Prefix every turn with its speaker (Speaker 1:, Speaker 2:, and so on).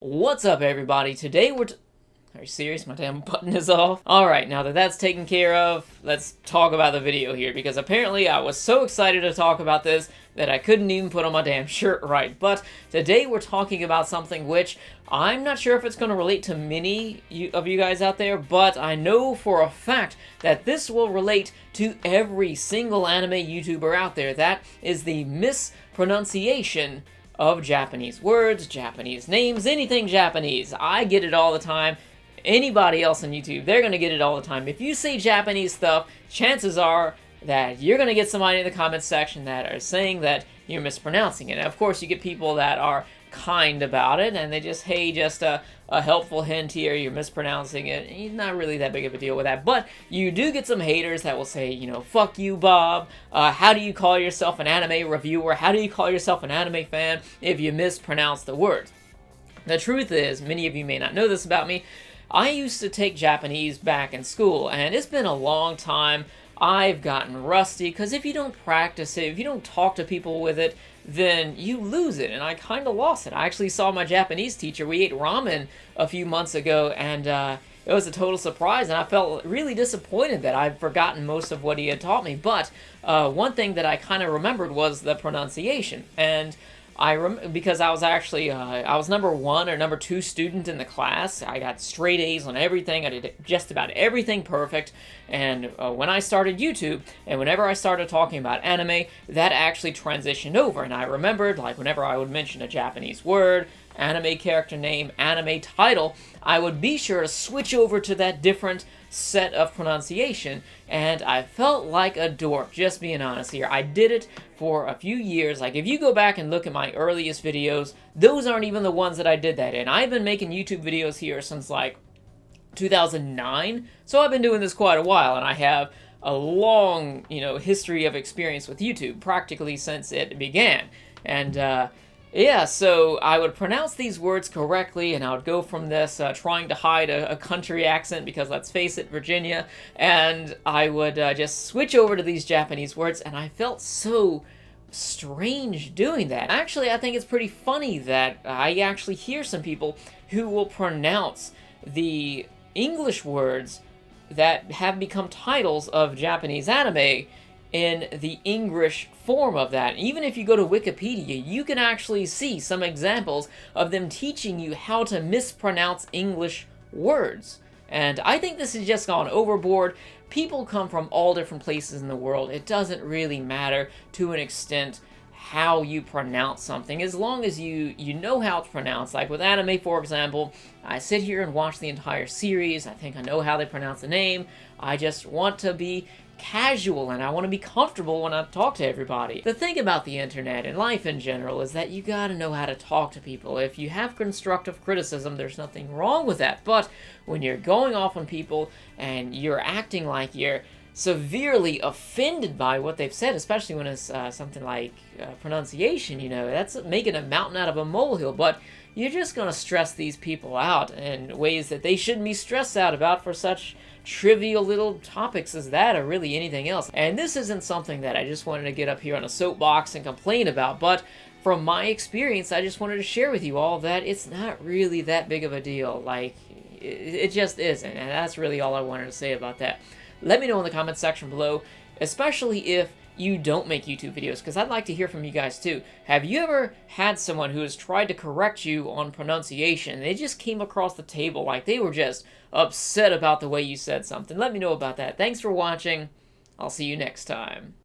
Speaker 1: What's up, everybody? Today are you serious? My damn button is off. Alright, now that that's taken care of, let's talk about the video here, because apparently I was so excited to talk about this that I couldn't even put on my damn shirt right. But today we're talking about something which I'm not sure if it's going to relate to many of you guys out there, but I know for a fact that this will relate to every single anime YouTuber out there. That is the mispronunciation of Japanese words, Japanese names, anything Japanese. I get it all the time. Anybody else on YouTube, they're going to get it all the time. If you say Japanese stuff, chances are that you're going to get somebody in the comments section that are saying that you're mispronouncing it. And of course, you get people that are kind about it, and they just, hey, just a helpful hint here, you're mispronouncing it. It's not really that big of a deal with that, but you do get some haters that will say, you know, fuck you, Bob, how do you call yourself an anime reviewer, how do you call yourself an anime fan if you mispronounce the words? The truth is, many of you may not know this about me, I used to take Japanese back in school, and it's been a long time. I've gotten rusty, because if you don't practice it, if you don't talk to people with it, then you lose it, and I kind of lost it. I actually saw my Japanese teacher. We ate ramen a few months ago, and it was a total surprise, and I felt really disappointed that I'd forgotten most of what he had taught me. But one thing that I kind of remembered was the pronunciation, and because I was actually, I was number 1 or number 2 student in the class. I got straight A's on everything. I did just about everything perfect. And when I started YouTube, and whenever I started talking about anime, that actually transitioned over. And I remembered, like, whenever I would mention a Japanese word, anime character name, anime title, I would be sure to switch over to that different set of pronunciation, and I felt like a dork, just being honest here. I did it for a few years. Like, if you go back and look at my earliest videos, those aren't even the ones that I did that in. I've been making YouTube videos here since, like, 2009, so I've been doing this quite a while, and I have a long, history of experience with YouTube, practically since it began. And, yeah, so I would pronounce these words correctly, and I would go from this trying to hide a country accent, because let's face it, Virginia, and I would just switch over to these Japanese words, and I felt so strange doing that. Actually, I think it's pretty funny that I actually hear some people who will pronounce the English words that have become titles of Japanese anime in the English form of that. Even if you go to Wikipedia, you can actually see some examples of them teaching you how to mispronounce English words. And I think this has just gone overboard. People come from all different places in the world. It doesn't really matter to an extent how you pronounce something, as long as you know how to pronounce. Like with anime, for example, I sit here and watch the entire series. I think I know how they pronounce the name. I just want to be casual, and I want to be comfortable when I talk to everybody. The thing about the internet and life in general is that you gotta know how to talk to people. If you have constructive criticism, there's nothing wrong with that, but when you're going off on people and you're acting like you're severely offended by what they've said, especially when it's something like pronunciation, that's making a mountain out of a molehill. But you're just gonna stress these people out in ways that they shouldn't be stressed out about for such trivial little topics as that, or really anything else. And this isn't something that I just wanted to get up here on a soapbox and complain about, but from my experience, I just wanted to share with you all that it's not really that big of a deal. Like, it just isn't, and that's really all I wanted to say about that. Let me know in the comments section below, especially if you don't make YouTube videos, because I'd like to hear from you guys too. Have you ever had someone who has tried to correct you on pronunciation, and they just came across the table like they were just upset about the way you said something? Let me know about that. Thanks for watching. I'll see you next time.